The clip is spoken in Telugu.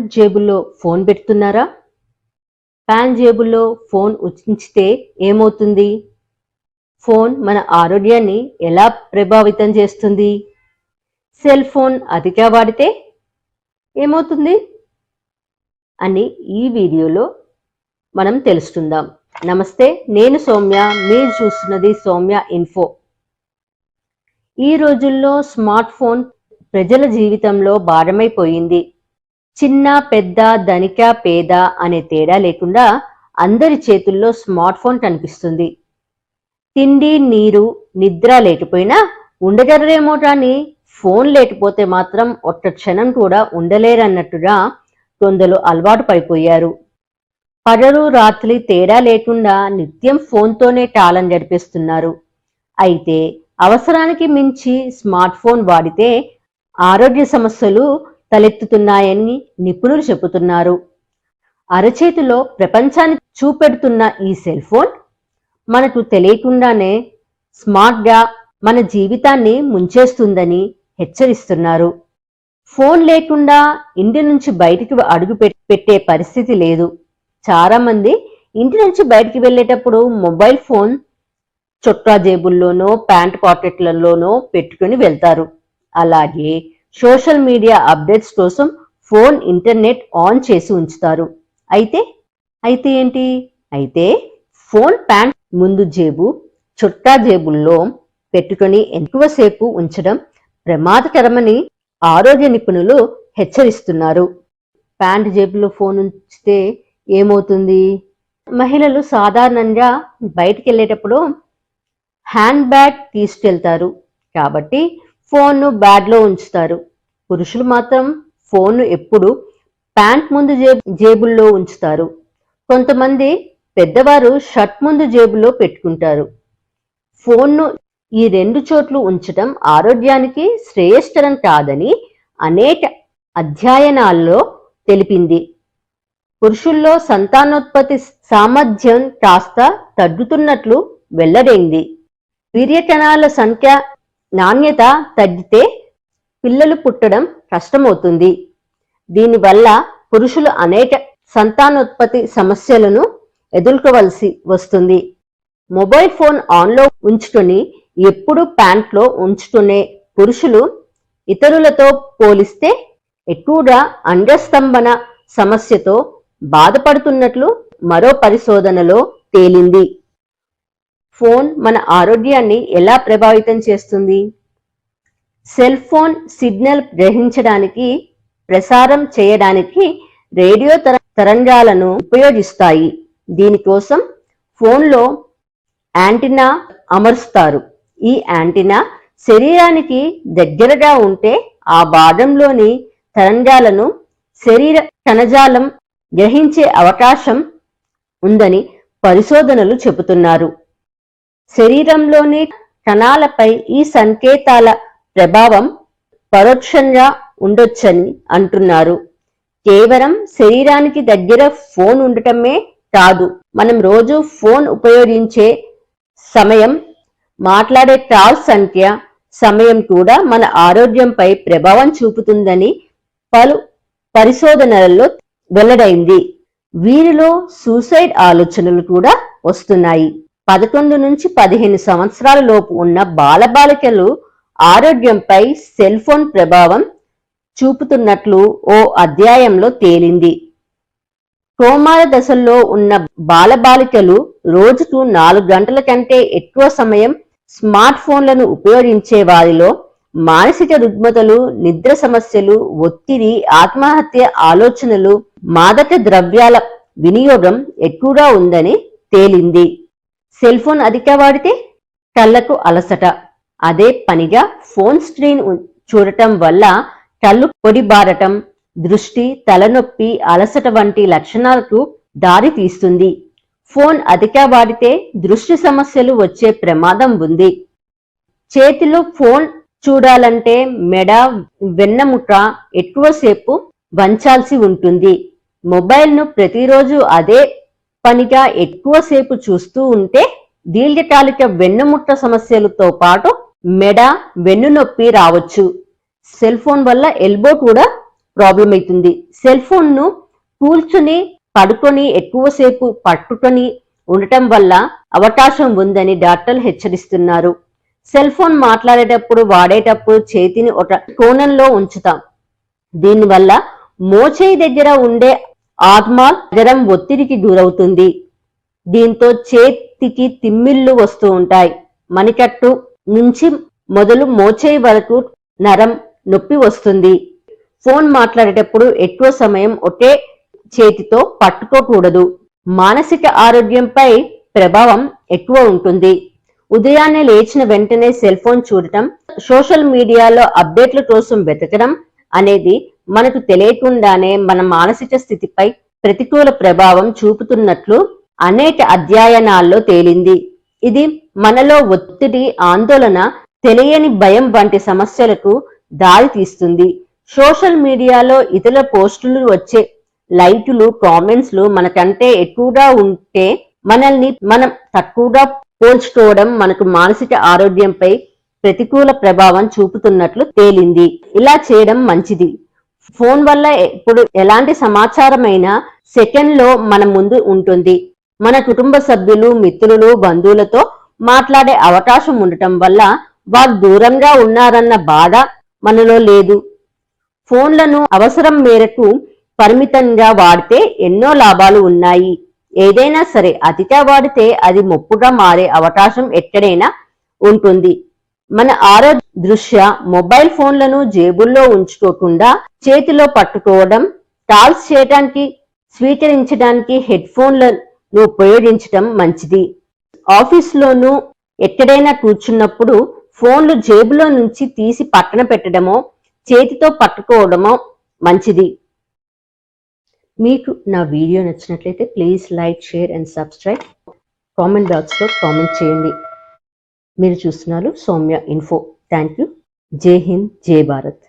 ప్యాంట్ జేబుల్లో ఫోన్ పెడుతున్నారా? ప్యాంట్ జేబుల్లో ఫోన్ ఉంచితే ఏమవుతుంది? ఫోన్ మన ఆరోగ్యాన్ని ఎలా ప్రభావితం చేస్తుంది? సెల్ ఫోన్ అతిగా వాడితే ఏమవుతుంది అని ఈ వీడియోలో మనం తెలుసుకుందాం. నమస్తే, నేను సౌమ్య, మీరు చూస్తున్నది సౌమ్య ఇన్ఫో. ఈ రోజుల్లో స్మార్ట్ ఫోన్ ప్రజల జీవితంలో భారమైపోయింది. చిన్న పెద్ద, ధనిక పేద అనే తేడా లేకుండా అందరి చేతుల్లో స్మార్ట్ ఫోన్ కనిపిస్తుంది. తిండి నీరు నిద్ర లేకపోయినా ఉండగలరేమో కానీ ఫోన్ లేకపోతే మాత్రం ఒక్క క్షణం కూడా ఉండలేరన్నట్టుగా కొందరు అలవాటు పడిపోయారు. పగలు రాత్రి తేడా లేకుండా నిత్యం ఫోన్తోనే కాలం గడిపేస్తున్నారు. అయితే అవసరానికి మించి స్మార్ట్ ఫోన్ వాడితే ఆరోగ్య సమస్యలు తలెత్తుతున్నాయని నిపుణులు చెబుతున్నారు. అరచేతిలో ప్రపంచాన్ని చూపెడుతున్న ఈ సెల్ ఫోన్ మనకు తెలియకుండానే స్మార్ట్గా మన జీవితాన్ని ముంచేస్తుందని హెచ్చరిస్తున్నారు. ఫోన్ లేకుండా ఇంటి నుంచి బయటికి అడుగు పెట్టే పరిస్థితి లేదు. చాలా మంది ఇంటి నుంచి బయటికి వెళ్ళేటప్పుడు మొబైల్ ఫోన్ చొక్కా జేబుల్లోనో ప్యాంట్ పాకెట్లలోనో పెట్టుకుని వెళ్తారు. అలాగే సోషల్ మీడియా అప్డేట్స్ కోసం ఫోన్ ఇంటర్నెట్ ఆన్ చేసి ఉంచుతారు. అయితే ఏంటి ఫోన్ ప్యాంట్ ముందు జేబు చొక్కా జేబుల్లో పెట్టుకుని ఎక్కువసేపు ఉంచడం ప్రమాదకరమని ఆరోగ్య నిపుణులు హెచ్చరిస్తున్నారు. ప్యాంట్ జేబులో ఫోన్ ఉంచితే ఏమవుతుంది? మహిళలు సాధారణంగా బయటికి వెళ్ళేటప్పుడు హ్యాండ్ బ్యాగ్ తీసుకెళ్తారు కాబట్టి ఫోన్ను బ్యాగ్లో ఉంచుతారు. పురుషులు మాత్రం ఫోన్ను ఎప్పుడు ప్యాంట్ ముందు జేబుల్లో ఉంచుతారు. కొంతమంది పెద్దవారు షర్ట్ ముందు జేబులో పెట్టుకుంటారు. ఫోన్ను ఈ రెండు చోట్ల ఉంచడం ఆరోగ్యానికి శ్రేయస్కరం కాదని అనేక అధ్యయనాల్లో తెలిపింది. పురుషుల్లో సంతానోత్పత్తి సామర్థ్యం కాస్త తగ్గుతున్నట్లు వెల్లడైంది. వీర్యకణాల సంఖ్య నాణ్యత తగ్గితే పిల్లలు పుట్టడం కష్టమవుతుంది. దీనివల్ల పురుషులు అనేక సంతానోత్పత్తి సమస్యలను ఎదుర్కోవలసి వస్తుంది. మొబైల్ ఫోన్ ఆన్లో ఉంచుకొని ఎప్పుడు ప్యాంట్లో ఉంచుకునే పురుషులు ఇతరులతో పోలిస్తే ఎక్కువగా అంగస్తంభన సమస్యతో బాధపడుతున్నట్లు మరో పరిశోధనలో తేలింది. ఫోన్ మన ఆరోగ్యాన్ని ఎలా ప్రభావితం చేస్తుంది? సెల్ ఫోన్ సిగ్నల్ గ్రహించడానికి, ప్రసారం చేయడానికి రేడియో తరంగాలను ఉపయోగిస్తాయి. దీనికోసం ఫోన్లో యాంటీనా అమరుస్తారు. ఈ యాంటీనా శరీరానికి దగ్గరగా ఉంటే ఆ భాగంలోని తరంగాలను శరీర కణజాలం గ్రహించే అవకాశం ఉందని పరిశోధనలు చెబుతున్నారు. శరీరంలోని కణాలపై ఈ సంకేతాల ప్రభావం పరోక్షంగా ఉండొచ్చని అంటున్నారు. కేవలం శరీరానికి దగ్గర ఫోన్ ఉండటమే కాదు, మనం రోజు ఫోన్ ఉపయోగించే సమయం, మాట్లాడే కాల్ సంఖ్య, సమయం కూడా మన ఆరోగ్యంపై ప్రభావం చూపుతుందని పలు పరిశోధనలలో వెల్లడైంది. వీరిలో సూసైడ్ ఆలోచనలు కూడా వస్తున్నాయి. 11 నుంచి 15 సంవత్సరాల లోపు ఉన్న బాలబాలికలు ఆరోగ్యంపై సెల్ ఫోన్ ప్రభావం చూపుతున్నట్లు ఓ అధ్యాయంలో తేలింది. కోమాల దశల్లో ఉన్న బాలబాలికలు రోజుకు 4 గంటల కంటే ఎక్కువ సమయం స్మార్ట్ ఫోన్లను ఉపయోగించే వారిలో మానసిక రుగ్మతలు, నిద్ర సమస్యలు, ఒత్తిడి, ఆత్మహత్య ఆలోచనలు, మాదక ద్రవ్యాల వినియోగం ఎక్కువగా ఉందని తేలింది. సెల్ ఫోన్ అధిక వాడితే కళ్ళకు అలసట. అదే పనిగా ఫోన్ స్క్రీన్ చూడటం వల్ల కళ్ళు పొడిబారటం, దృష్టి, తలనొప్పి, అలసట వంటి లక్షణాలకు దారి తీస్తుంది. ఫోన్ అధిక వాడితే దృష్టి సమస్యలు వచ్చే ప్రమాదం ఉంది. చేతిలో ఫోన్ చూడాలంటే మెడ, వెన్నెముక ఎక్కువసేపు వంచాల్సి ఉంటుంది. మొబైల్ను ప్రతిరోజు అదే పనిగా ఎక్కువసేపు చూస్తూ ఉంటే దీర్ఘకాలిక వెన్నుముట్ట సమస్యలతో పాటు మెడ, వెన్నునొప్పి రావచ్చు. సెల్ ఫోన్ వల్ల ఎల్బో కూడా ప్రాబ్లం అవుతుంది. సెల్ ఫోన్ ను కూర్చుని పడుకొని ఎక్కువసేపు పట్టుకొని ఉండటం వల్ల అవకాశం ఉందని డాక్టర్లు హెచ్చరిస్తున్నారు. సెల్ ఫోన్ మాట్లాడేటప్పుడు వాడేటప్పుడు చేతిని ఒక కోణంలో ఉంచుతాం. దీనివల్ల మోచేయి దగ్గర ఉండే ఆత్మాల్ జరం ఒత్తిడికి గురవుతుంది. దీంతో చేతికి తిమ్మిళ్ళు వస్తూ ఉంటాయి. మణికట్టు నుంచి మొదలు మోచేయి వరకు నరం నొప్పి వస్తుంది. ఫోన్ మాట్లాడేటప్పుడు ఎక్కువ సమయం ఒకే చేతితో పట్టుకోకూడదు. మానసిక ఆరోగ్యంపై ప్రభావం ఎక్కువ ఉంటుంది. ఉదయాన్నే లేచిన వెంటనే సెల్ ఫోన్ చూడటం, సోషల్ మీడియాలో అప్డేట్ల కోసం వెతకడం అనేది మనకు తెలియకుండానే మన మానసిక స్థితిపై ప్రతికూల ప్రభావం చూపుతున్నట్లు అనేక అధ్యయనాల్లో తేలింది. ఇది మనలో ఒత్తిడి, ఆందోళన, తెలియని భయం వంటి సమస్యలకు దారి తీస్తుంది. సోషల్ మీడియాలో ఇతరుల పోస్టులు వచ్చే లైకులు, కామెంట్స్లు మనకంటే ఎక్కువగా ఉంటే మనల్ని మనం తక్కువగా పోల్చుకోవడం మనకు మానసిక ఆరోగ్యంపై ప్రతికూల ప్రభావం చూపుతున్నట్లు తేలింది. ఇలా చేయడం మంచిది. ఫోన్ వల్ల ఇప్పుడు ఎలాంటి సమాచారమైనా సెకండ్లో మన ముందు ఉంటుంది. మన కుటుంబ సభ్యులు, మిత్రులు, బంధువులతో మాట్లాడే అవకాశం ఉండటం వల్ల వారు దూరంగా ఉన్నారన్న బాధ మనలో లేదు. ఫోన్లను అవసరం మేరకు పరిమితంగా వాడితే ఎన్నో లాభాలు ఉన్నాయి. ఏదైనా సరే అతిగా వాడితే అది ముప్పుగా మారే అవకాశం ఎక్కడైనా ఉంటుంది. మన ఆరోగ్య దృష్ట్యా మొబైల్ ఫోన్లను జేబుల్లో ఉంచుకోకుండా చేతిలో పట్టుకోవడం, కాల్స్ చేయడానికి, స్వీకరించడానికి హెడ్ ఫోన్లను ఉపయోగించడం మంచిది. ఆఫీస్లోనూ ఎక్కడైనా కూర్చున్నప్పుడు ఫోన్లు జేబులో నుంచి తీసి పక్కన పెట్టడమో చేతితో పట్టుకోవడమో మంచిది. మీకు నా వీడియో నచ్చినట్లయితే please like, share and subscribe. Comment బాక్స్లో కామెంట్ చేయండి. మీరు చూస్తున్నారు సౌమ్య ఇన్ఫో. Thank you. జై హింద్, జై భారత్.